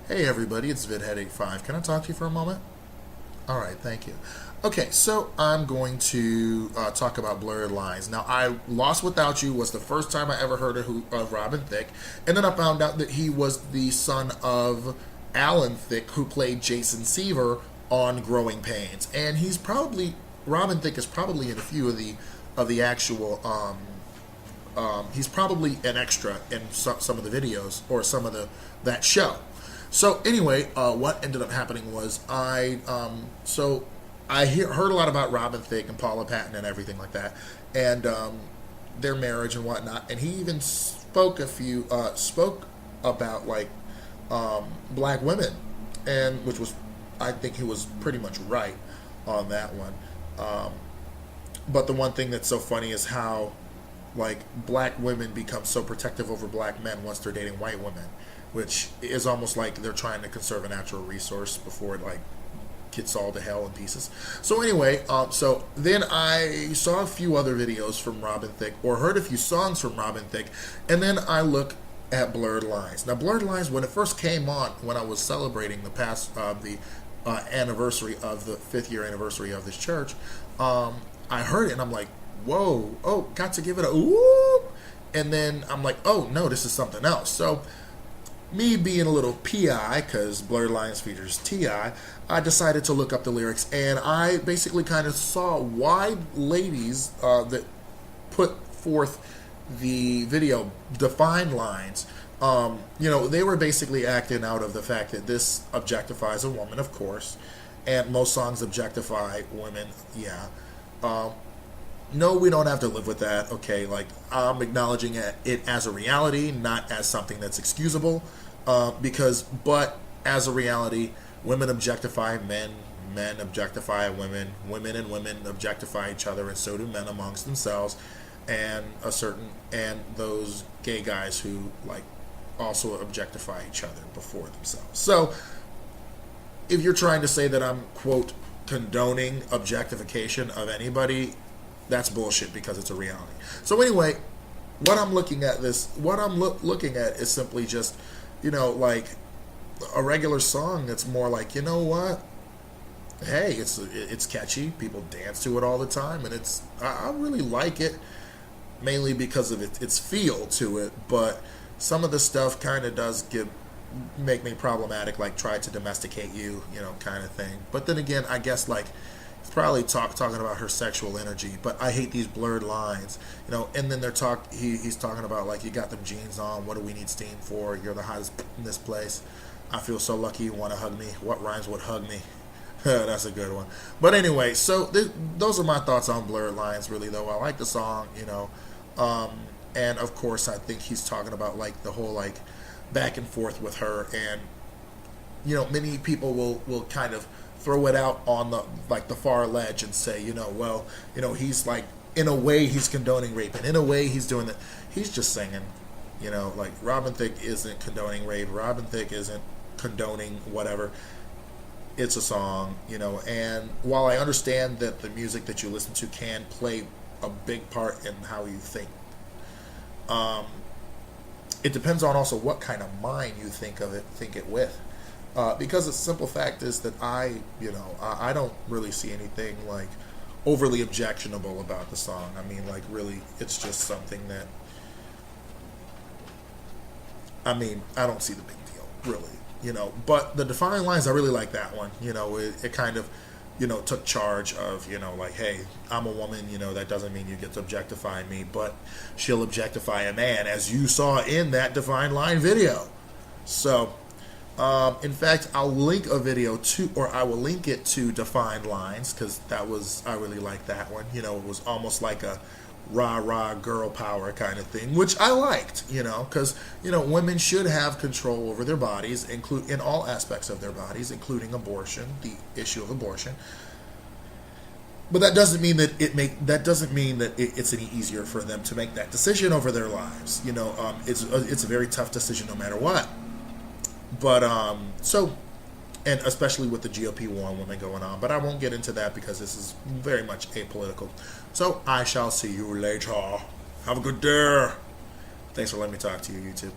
Hey everybody, it's VidHead85. Can I talk to you for a moment? Alright, thank you. Okay, so I'm going to talk about Blurred Lines. Now, Lost Without You was the first time I ever heard of Robin Thicke, and then I found out that he was the son of Alan Thicke, who played Jason Seaver on Growing Pains. And Robin Thicke is probably in a few of the actual he's probably an extra in some of the videos or some of that show. So anyway, what ended up happening was heard a lot about Robin Thicke and Paula Patton and everything like that, and their marriage and whatnot. And he even spoke about like black women, and which was, I think he was pretty much right on that one. But the one thing that's so funny is how like black women become so protective over black men once they're dating white women, which is almost like they're trying to conserve a natural resource before it like gets all to hell in pieces. So anyway, so then I saw a few other videos from Robin Thicke, or heard a few songs from Robin Thicke, and then I look at Blurred Lines. Now, Blurred Lines, when it first came on, when I was celebrating the anniversary of the 5th year anniversary of this church, I heard it and I'm like, whoa, oh, got to give it a ooh, and then I'm like, oh no, this is something else. So me being a little PI, because Blurred Lines features T.I., I decided to look up the lyrics, and I basically kind of saw why ladies that put forth the video Defined Lines, they were basically acting out of the fact that this objectifies a woman, of course, and most songs objectify women, yeah. No, we don't have to live with that, okay? Like, I'm acknowledging it as a reality, not as something that's excusable, but as a reality, women objectify men, men objectify women, women and women objectify each other, and so do men amongst themselves, and those gay guys who, like, also objectify each other before themselves. So, if you're trying to say that I'm, quote, condoning objectification of anybody, that's bullshit, because it's a reality. So anyway, what I'm looking at is simply just, like a regular song that's more like, you know what? Hey, it's catchy. People dance to it all the time, and I really like it, mainly because of its feel to it. But some of the stuff kind of does make me problematic, like try to domesticate you, kind of thing. But then again, I guess like it's probably talking about her sexual energy. But I hate these blurred lines, And then he's talking about like, you got them jeans on. What do we need steam for? You're the hottest in this place. I feel so lucky you want to hug me. What rhymes with hug me? That's a good one. But anyway, so those are my thoughts on Blurred Lines. Really though, I like the song, and of course I think he's talking about like the whole like back and forth with her, and many people will kind of throw it out on the far ledge and say, he's like, in a way he's condoning rape, and in a way he's doing it. He's just singing, like Robin Thicke isn't condoning rape. Robin Thicke isn't condoning whatever. It's a song, and while I understand that the music that you listen to can play a big part in how you think, it depends on also what kind of mind you think it with. Because the simple fact is that I don't really see anything like overly objectionable about the song. I mean, like, really, it's just something that, I don't see the big deal, really, But the Defined Lines, I really like that one. It kind of, took charge of, like, hey, I'm a woman, that doesn't mean you get to objectify me, but she'll objectify a man, as you saw in that Defined Line video. So, in fact, I'll link a video I will link it to Defined Lines, because I really like that one. It was almost like a rah-rah girl power kind of thing, which I liked, because, women should have control over their bodies, in all aspects of their bodies, including abortion, the issue of abortion. But that doesn't mean that it's any easier for them to make that decision over their lives. It's a very tough decision no matter what. But, and especially with the GOP war on women going on. But I won't get into that because this is very much apolitical. So I shall see you later. Have a good day. Thanks for letting me talk to you, YouTube.